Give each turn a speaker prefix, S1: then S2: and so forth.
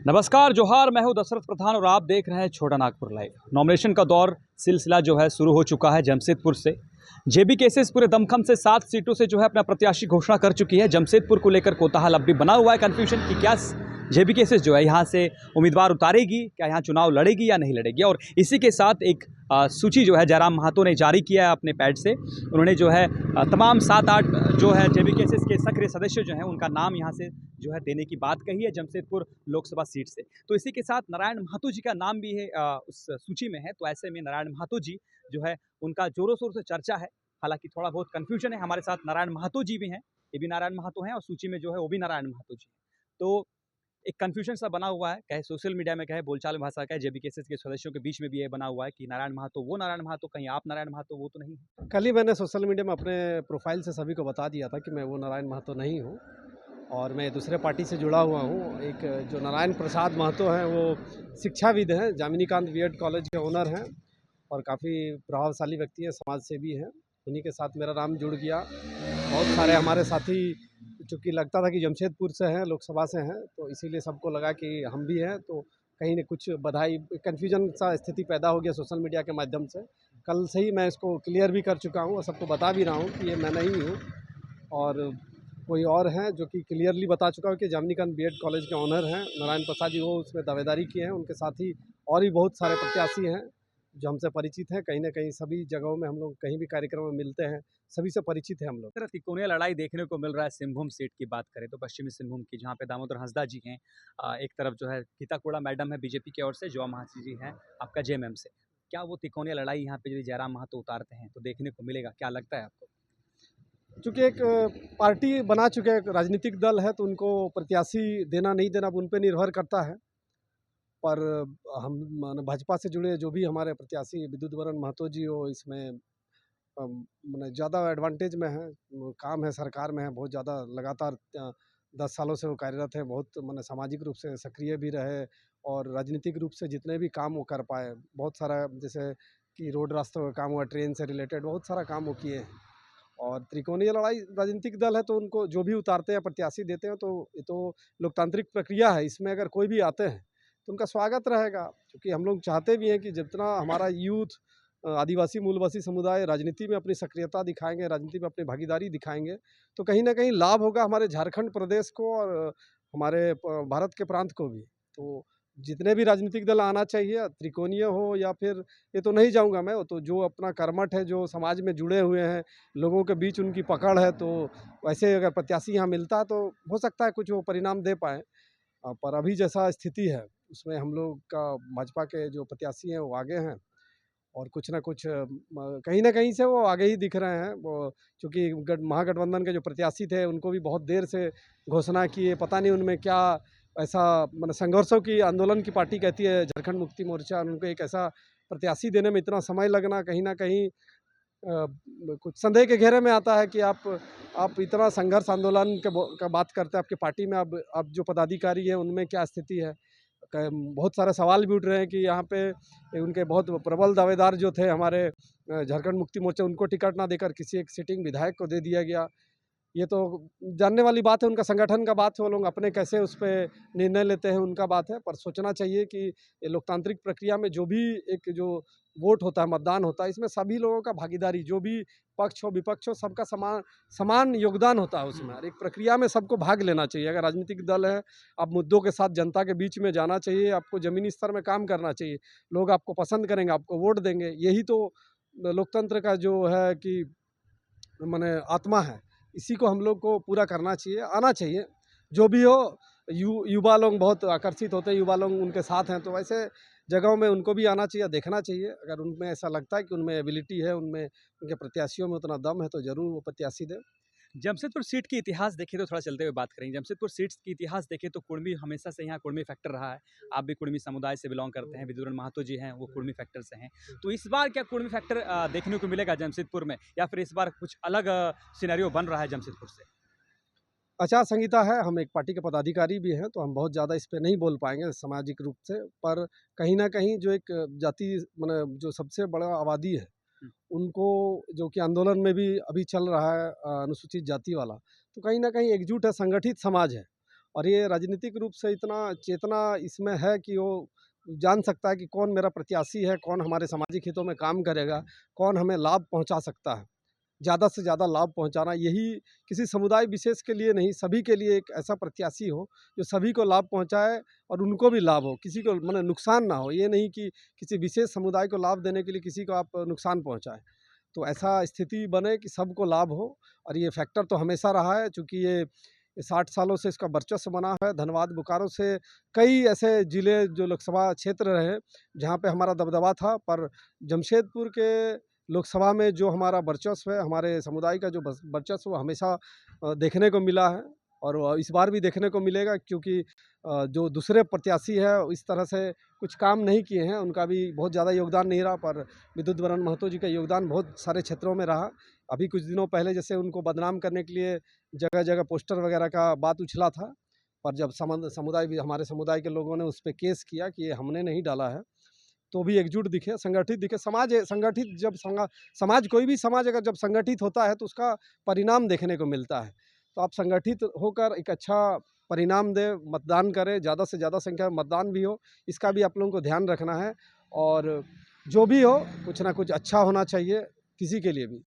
S1: नमस्कार जोहार, मैं हूं दशरथ प्रधान और आप देख रहे हैं छोटा नागपुर लाइव। नॉमिनेशन का दौर सिलसिला जो है शुरू हो चुका है। जमशेदपुर से जेबी केसेस पूरे दमखम से 7 सीटों से जो है अपना प्रत्याशी घोषणा कर चुकी है। जमशेदपुर को लेकर कोताहल अब भी बना हुआ है, कन्फ्यूजन कि क्या जेबी केसेस जो है यहाँ से उम्मीदवार उतारेगी, क्या यहाँ चुनाव लड़ेगी या नहीं लड़ेगी। और इसी के साथ एक सूची जो है जयराम महतो ने जारी किया है अपने पैड से। उन्होंने जो है तमाम 7-8 जो है जेबी केसेस के सक्रिय सदस्य जो हैं उनका नाम यहाँ से जो है देने की बात कही है जमशेदपुर लोकसभा सीट से। तो इसी के साथ नारायण महतो जी का नाम भी है उस सूची में है। तो ऐसे में नारायण महतो जी जो है उनका जोरों शोर से चर्चा है। हालांकि थोड़ा बहुत कन्फ्यूजन है। हमारे साथ नारायण महतो जी भी हैं, ये भी नारायण महतो हैं और सूची में जो है वो भी नारायण महतो जी। तो एक कन्फ्यूजन सा बना हुआ है, चाहे सोशल मीडिया में, कहे बोलचाल भाषा, कहे जेबी केसेस के सदस्यों के बीच में भी ये बना हुआ है कि नारायण महतो वो नारायण महतो, कहीं आप नारायण महतो वो तो नहीं है।
S2: कल ही मैंने सोशल मीडिया में अपने प्रोफाइल से सभी को बता दिया था कि मैं वो नारायण महतो नहीं हूँ और मैं दूसरे पार्टी से जुड़ा हुआ हूँ। एक जो नारायण प्रसाद महतो हैं वो शिक्षाविद हैं, जामिनीकांत बीएड कॉलेज के ओनर हैं और काफ़ी प्रभावशाली व्यक्ति हैं, समाज सेवी हैं। उन्हीं के साथ मेरा नाम जुड़ गया। बहुत सारे हमारे साथी, चूँकि लगता था कि जमशेदपुर से हैं, लोकसभा से हैं, तो इसीलिए सबको लगा कि हम भी हैं, तो कहीं न कुछ बधाई, कन्फ्यूजन सा स्थिति पैदा हो गया सोशल मीडिया के माध्यम से। कल से ही मैं इसको क्लियर भी कर चुका हूँ और सबको बता भी रहा हूँ कि ये मैं नहीं हूँ और कोई और हैं, जो कि क्लियरली बता चुका हूँ कि जामिनीकांत बीएड कॉलेज के ओनर हैं नारायण प्रसाद जी, वो उसमें दावेदारी किए हैं। उनके साथ ही और भी बहुत सारे प्रत्याशी हैं जो हमसे परिचित हैं। कहीं न कहीं सभी जगहों में हम लोग कहीं भी कार्यक्रम में मिलते हैं, सभी से परिचित हैं हम लोग।
S1: तरह तिकोनिया लड़ाई देखने को मिल रहा है। सिंहभूम सीट की बात करें तो पश्चिमी सिंहभूम की, जहाँ पे दामोदर हंसदा जी हैं, एक तरफ जो है गीता कोड़ा मैडम है बीजेपी की ओर से, जो महासी जी हैं आपका जेएमएम से। क्या वो तिकोनिया लड़ाई यहाँ पे यदि जयराम महतो उतारते हैं तो देखने को मिलेगा, क्या लगता है आपको?
S2: चूँकि एक पार्टी बना चुके हैं, एक राजनीतिक दल है, तो उनको प्रत्याशी देना नहीं देना उन पे निर्भर करता है। पर हम माने भाजपा से जुड़े जो भी हमारे प्रत्याशी विद्युत वरण महतो जी हो, इसमें माने ज़्यादा एडवांटेज में हैं। वो काम है, सरकार में है, बहुत ज़्यादा लगातार 10 सालों से वो कार्यरत हैं। बहुत माने सामाजिक रूप से सक्रिय भी रहे और राजनीतिक रूप से जितने भी काम वो कर पाए, बहुत सारा, जैसे कि रोड रास्तों का काम हुआ, ट्रेन से रिलेटेड बहुत सारा काम वो किए हैं। और त्रिकोणीय लड़ाई राजनीतिक दल है, तो उनको जो भी उतारते हैं, प्रत्याशी देते हैं, तो ये तो लोकतांत्रिक प्रक्रिया है। इसमें अगर कोई भी आते हैं तो उनका स्वागत रहेगा, क्योंकि हम लोग चाहते भी हैं कि जितना हमारा यूथ, आदिवासी मूलवासी समुदाय राजनीति में अपनी सक्रियता दिखाएंगे, राजनीति में अपनी भागीदारी दिखाएंगे, तो कहीं ना कहीं लाभ होगा हमारे झारखंड प्रदेश को और हमारे भारत के प्रांत को भी। तो जितने भी राजनीतिक दल आना चाहिए, त्रिकोणीय हो या फिर, ये तो नहीं जाऊंगा मैं, वो तो जो अपना कर्मठ है, जो समाज में जुड़े हुए हैं, लोगों के बीच उनकी पकड़ है, तो वैसे अगर प्रत्याशी यहाँ मिलता है तो हो सकता है कुछ वो परिणाम दे पाए। पर अभी जैसा स्थिति है उसमें हम लोग का, भाजपा के जो प्रत्याशी हैं वो आगे हैं और कुछ ना कुछ कहीं न कहीं से वो आगे ही दिख रहे हैं। वो चूँकि महागठबंधन के जो प्रत्याशी थे उनको भी बहुत देर से घोषणा किए, पता नहीं उनमें क्या ऐसा, मतलब संघर्षों की, आंदोलन की पार्टी कहती है झारखंड मुक्ति मोर्चा, उनको एक ऐसा प्रत्याशी देने में इतना समय लगना कहीं न कहीं कुछ संदेह के घेरे में आता है कि आप इतना संघर्ष आंदोलन का बात करते हैं, आपकी पार्टी में अब जो पदाधिकारी हैं उनमें क्या स्थिति है। बहुत सारे सवाल भी उठ रहे हैं कि यहाँ पे उनके बहुत प्रबल दावेदार जो थे हमारे झारखंड मुक्ति मोर्चा, उनको टिकट ना देकर किसी एक सिटिंग विधायक को दे दिया गया। ये तो जानने वाली बात है, उनका संगठन का बात है, वो लोग अपने कैसे उस पे निर्णय लेते हैं उनका बात है। पर सोचना चाहिए कि ये लोकतांत्रिक प्रक्रिया में जो भी एक जो वोट होता है, मतदान होता है, इसमें सभी लोगों का भागीदारी, जो भी पक्ष हो विपक्ष हो, सबका समान समान योगदान होता है उसमें। और एक प्रक्रिया में सबको भाग लेना चाहिए। अगर राजनीतिक दल है, आप मुद्दों के साथ जनता के बीच में जाना चाहिए, आपको ज़मीनी स्तर में काम करना चाहिए। लोग आपको पसंद करेंगे, आपको वोट देंगे। यही तो लोकतंत्र का जो है कि माने आत्मा है। इसी को हम लोग को पूरा करना चाहिए, आना चाहिए। जो भी हो, युवा लोग बहुत आकर्षित होते हैं, युवा लोग उनके साथ हैं, तो वैसे जगहों में उनको भी आना चाहिए, देखना चाहिए। अगर उनमें ऐसा लगता है कि उनमें एबिलिटी है, उनमें उनके प्रत्याशियों में उतना दम है, तो ज़रूर वो प्रत्याशी दें।
S1: जमशेदपुर सीट की इतिहास देखें तो थोड़ा चलते हुए बात करेंगे। जमशेदपुर सीट की इतिहास देखें तो कुर्मी हमेशा से यहाँ कुर्मी फैक्टर रहा है। आप भी कुर्मी समुदाय से बिलोंग करते हैं, विदुरण महतो जी हैं वो कुर्मी फैक्टर से हैं। तो इस बार क्या कुर्मी फैक्टर देखने को मिलेगा जमशेदपुर में, या फिर इस बार कुछ अलग सिनेरियो बन रहा है जमशेदपुर से?
S2: आचार संहिता है, हम एक पार्टी के पदाधिकारी भी हैं, तो हम बहुत ज़्यादा इस पे नहीं बोल पाएँगे सामाजिक रूप से। पर कहीं न कहीं जो एक जाति, माने जो सबसे बड़ा आबादी है, उनको, जो कि आंदोलन में भी अभी चल रहा है अनुसूचित जाति वाला, तो कहीं न कहीं एकजुट है, संगठित समाज है। और ये राजनीतिक रूप से इतना चेतना इसमें है कि वो जान सकता है कि कौन मेरा प्रत्याशी है, कौन हमारे सामाजिक हितों में काम करेगा, कौन हमें लाभ पहुँचा सकता है। ज़्यादा से ज़्यादा लाभ पहुँचाना, यही किसी समुदाय विशेष के लिए नहीं, सभी के लिए एक ऐसा प्रत्याशी हो जो सभी को लाभ पहुँचाए और उनको भी लाभ हो, किसी को माने नुकसान ना हो। ये नहीं कि किसी विशेष समुदाय को लाभ देने के लिए किसी को आप नुकसान पहुँचाएँ। तो ऐसा स्थिति बने कि सबको लाभ हो, और ये फैक्टर तो हमेशा रहा है, चूँकि ये 60 सालों से इसका वर्चस्व बना है। धनबाद बोकारो से कई ऐसे ज़िले जो लोकसभा क्षेत्र रहे जहाँ पे हमारा दबदबा था, पर जमशेदपुर के लोकसभा में जो हमारा वर्चस्व है, हमारे समुदाय का जो वर्चस्व, वो हमेशा देखने को मिला है, और इस बार भी देखने को मिलेगा, क्योंकि जो दूसरे प्रत्याशी है इस तरह से कुछ काम नहीं किए हैं, उनका भी बहुत ज़्यादा योगदान नहीं रहा, पर विद्युत वरण महतो जी का योगदान बहुत सारे क्षेत्रों में रहा। अभी कुछ दिनों पहले जैसे उनको बदनाम करने के लिए जगह जगह पोस्टर वगैरह का बात उछला था, पर जब समुदाय भी, हमारे समुदाय के लोगों ने उस पर केस किया कि ये हमने नहीं डाला है, तो भी एकजुट दिखे, संगठित दिखे। समाज संगठित, जब समाज, कोई भी समाज अगर जब संगठित होता है तो उसका परिणाम देखने को मिलता है। तो आप संगठित होकर एक अच्छा परिणाम दें, मतदान करें, ज़्यादा से ज़्यादा संख्या में मतदान भी हो, इसका भी आप लोगों को ध्यान रखना है। और जो भी हो, कुछ ना कुछ अच्छा होना चाहिए किसी के लिए भी।